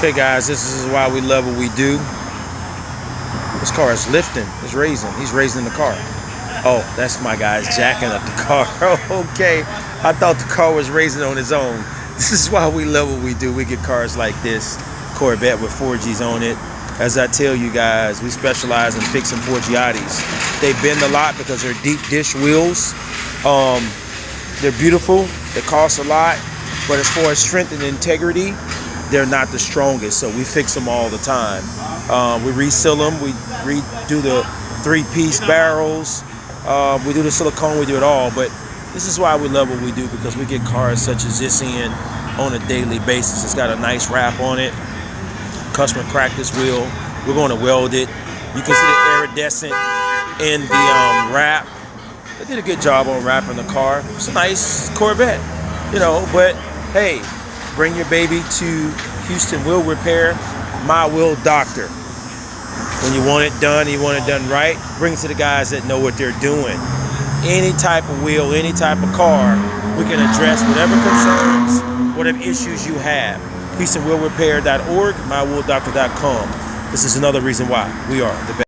Okay guys, this is why we love what we do. This car is lifting, it's raising. He's raising the car. Oh, that's my guy's jacking up the car. Okay, I thought the car was raising on its own. This is why we love what we do. We get cars like this, Corvette with Forgies on it. As I tell you guys, we specialize in fixing Forgiatis. They bend a lot because they're deep dish wheels. They're beautiful, they cost a lot, but as far as strength and integrity, they're not the strongest, so we fix them all the time. We reseal them, we redo the three-piece barrels, we do the silicone, we do it all. But this is why we love what we do, because we get cars such as this in on a daily basis. It's got a nice wrap on it. Customer cracked this wheel. We're going to weld it. You can see the iridescent in the wrap. They did a good job on wrapping the car. It's a nice Corvette, you know, but hey, bring your baby to Houston Wheel Repair, my wheel doctor. When you want it done, you want it done right, bring it to the guys that know what they're doing. Any type of wheel, any type of car, we can address whatever concerns, whatever issues you have. HoustonWheelRepair.org, mywheeldoctor.com. This is another reason why we are the best.